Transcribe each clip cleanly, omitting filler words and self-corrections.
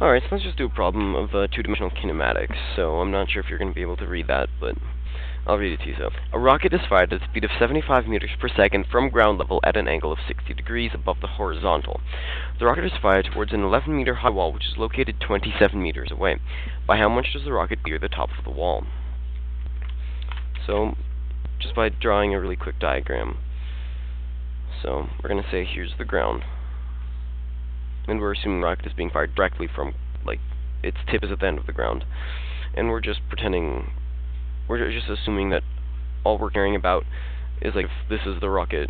Alright, so let's just do a problem of two-dimensional kinematics. So I'm not sure if you're going to be able to read that, but I'll read it to you. So, a rocket is fired at a speed of 75 meters per second from ground level at an angle of 60 degrees above the horizontal. The rocket is fired towards an 11-meter high wall, which is located 27 meters away. By how much does the rocket clear the top of the wall? So, just by drawing a really quick diagram. So, we're going to say here's the ground. And we're assuming the rocket is being fired directly from, like, its tip is at the end of the ground. And we're just pretending, we're just assuming that all we're caring about is, like, if this is the rocket.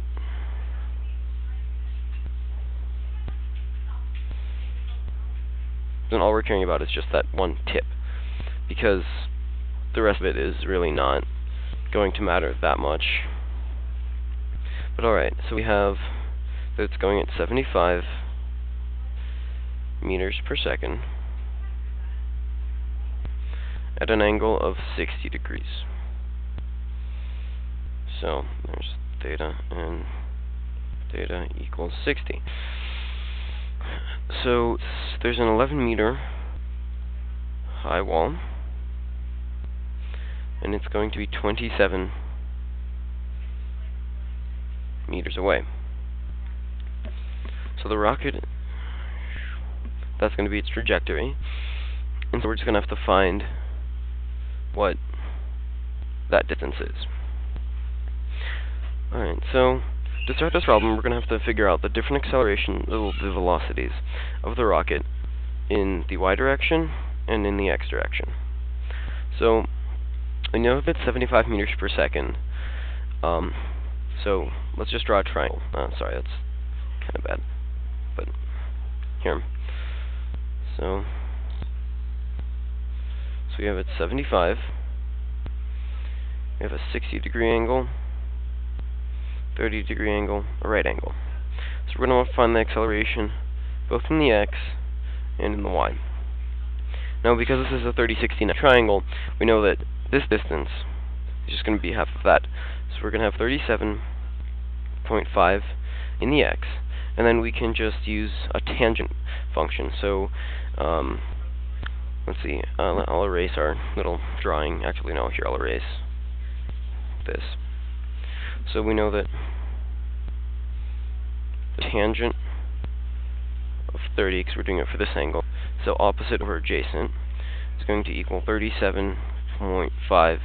Then all we're caring about is just that one tip. Because the rest of it is really not going to matter that much. But alright, so we have that it's going at 75 meters per second at an angle of 60 degrees. So there's theta, and theta equals 60. So there's an 11-meter high wall, and it's going to be 27 meters away. So the rocket, that's going to be its trajectory, and so we're just going to have to find what that distance is. Alright, so to start this problem, we're going to have to figure out the different acceleration, the velocities of the rocket in the y direction and in the x direction. So we know that it's 75 meters per second. So let's just draw a triangle. Sorry, that's kind of bad. But here. So we have it 75. We have a 60-degree angle, 30-degree angle, a right angle. So we're going to want to find the acceleration both in the x and in the y. Now, because this is a 30-60 triangle, we know that this distance is just going to be half of that. So we're going to have 37.5 in the x, and then we can just use a tangent function. So let's see, I'll erase our little drawing. Actually, no, here I'll erase this. So we know that the tangent of 30, because we're doing it for this angle, so opposite over adjacent, is going to equal 37.5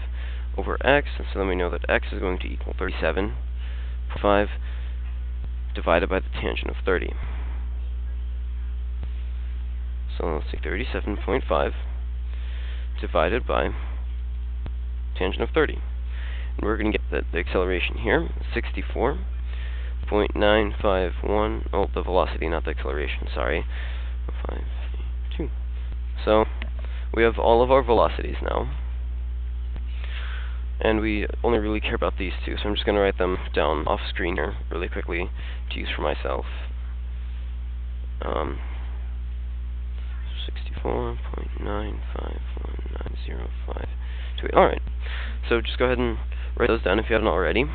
over x, and so then we know that x is going to equal 37.5 divided by the tangent of 30. So let's see, 37.5 divided by tangent of 30. And we're going to get the acceleration here, 64.951, oh, the velocity, not the acceleration, sorry. 5, 3, 2. So we have all of our velocities now. And we only really care about these two, so I'm just going to write them down off screen here really quickly to use for myself. 64.9519052. Alright, so just go ahead and write those down if you haven't already.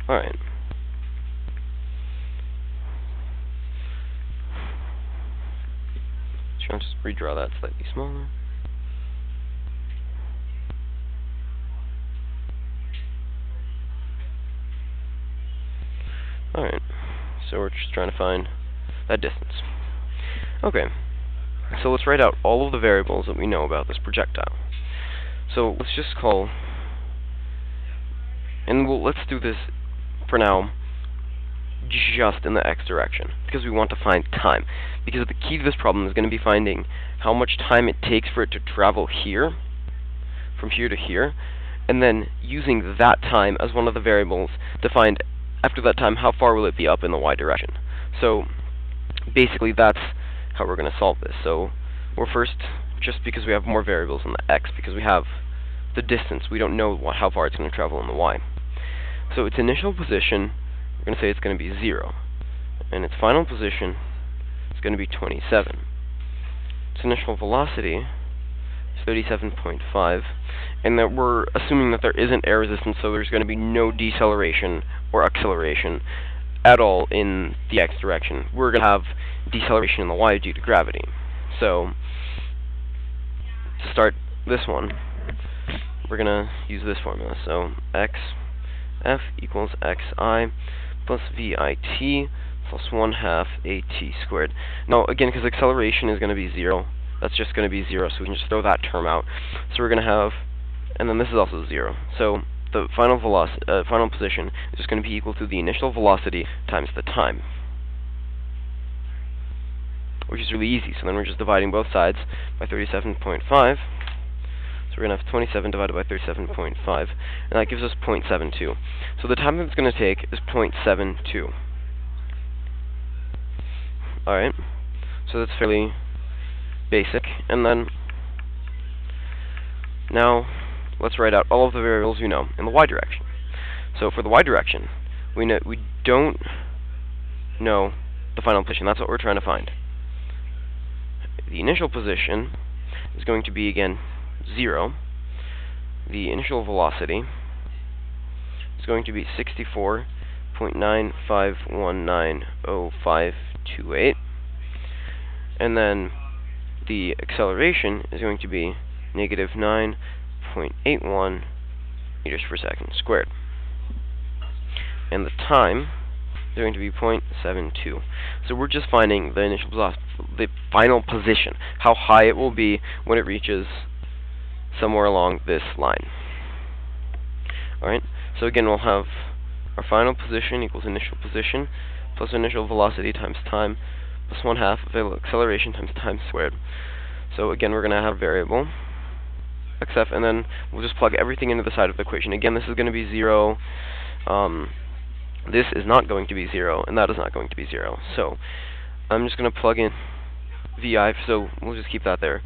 Alright. I'll just redraw that slightly smaller. Alright, so we're just trying to find that distance. Okay, so let's write out all of the variables that we know about this projectile. So let's just call, and let's do this for now just in the x direction, because we want to find time. Because the key to this problem is going to be finding how much time it takes for it to travel here, from here to here, and then using that time as one of the variables to find, after that time, how far will it be up in the y direction. So basically that's how we're going to solve this. So we're first, just because we have more variables in the x, because we have the distance, we don't know how far it's going to travel in the y. So its initial position, we're going to say it's going to be 0. And its final position is going to be 27. Its initial velocity is 37.5. And that we're assuming that there isn't air resistance, so there's going to be no deceleration or acceleration at all in the x direction. We're going to have deceleration in the y due to gravity. So, to start this one, we're going to use this formula. So, xf equals xi plus vit plus 1/2 at squared. Now, again, because acceleration is going to be 0, that's just going to be 0, so we can just throw that term out. So we're going to have, and then this is also 0. So the final final position is just going to be equal to the initial velocity times the time, which is really easy. So then we're just dividing both sides by 37.5. So we're going to have 27 divided by 37.5, and that gives us 0.72. So the time that it's going to take is 0.72. Alright, so that's fairly basic. And then, now, let's write out all of the variables we know in the y direction. So for the y direction, we don't know the final position. That's what we're trying to find. The initial position is going to be, again, 0. The initial velocity is going to be 64.9519058, and then the acceleration is going to be negative 9.81 meters per second squared, and the time is going to be 0.72. So we're just finding the initial the final position, how high it will be when it reaches somewhere along this line. Alright, so again we'll have our final position equals initial position plus initial velocity times time plus 1/2 of acceleration times time squared. So again we're going to have variable xf, and then we'll just plug everything into the side of the equation. Again, this is going to be 0, this is not going to be 0, and that is not going to be 0. So I'm just going to plug in vi, so we'll just keep that there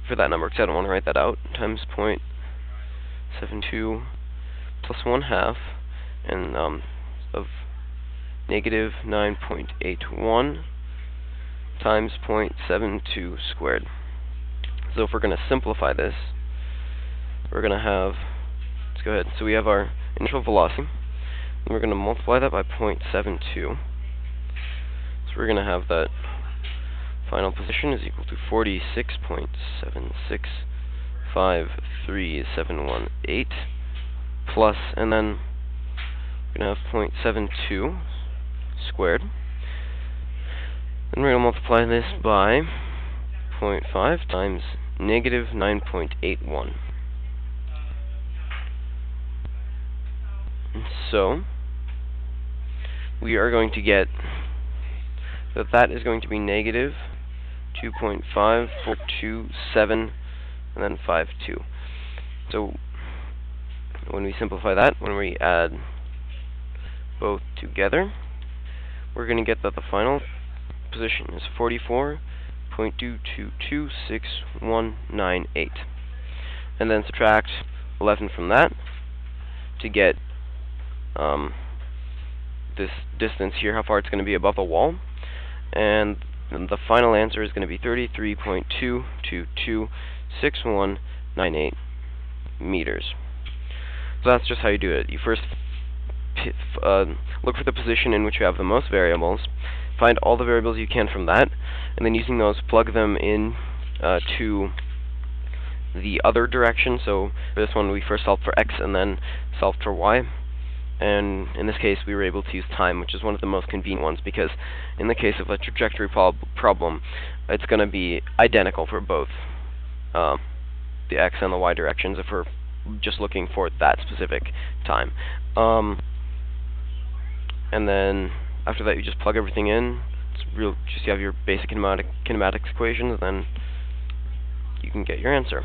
for that number, because I don't want to write that out, times 0.72 plus 1/2, and of negative 9.81 times 0.72 squared. So if we're going to simplify this, we're going to have, let's go ahead, so we have our initial velocity, and we're going to multiply that by 0.72. So we're going to have that final position is equal to 46.7653718 plus, and then we're going to have 0.72 squared. Then we're going to multiply this by 0.5 times negative 9.81. So we are going to get that is going to be negative 2.5427 and then 52. So when we simplify that, when we add both together, we're going to get that the final position is 44.2226198, and then subtract 11 from that to get this distance here, how far it's going to be above the wall, and the final answer is going to be 33.2226198 meters. So that's just how you do it. You first look for the position in which you have the most variables, find all the variables you can from that, and then using those, plug them in to the other direction. So for this one, we first solved for x and then solved for y. And in this case, we were able to use time, which is one of the most convenient ones, because in the case of a trajectory problem, it's going to be identical for both the x and the y directions if we're just looking for that specific time. And then after that, you just plug everything in. It's just you have your basic kinematics equations, and then you can get your answer.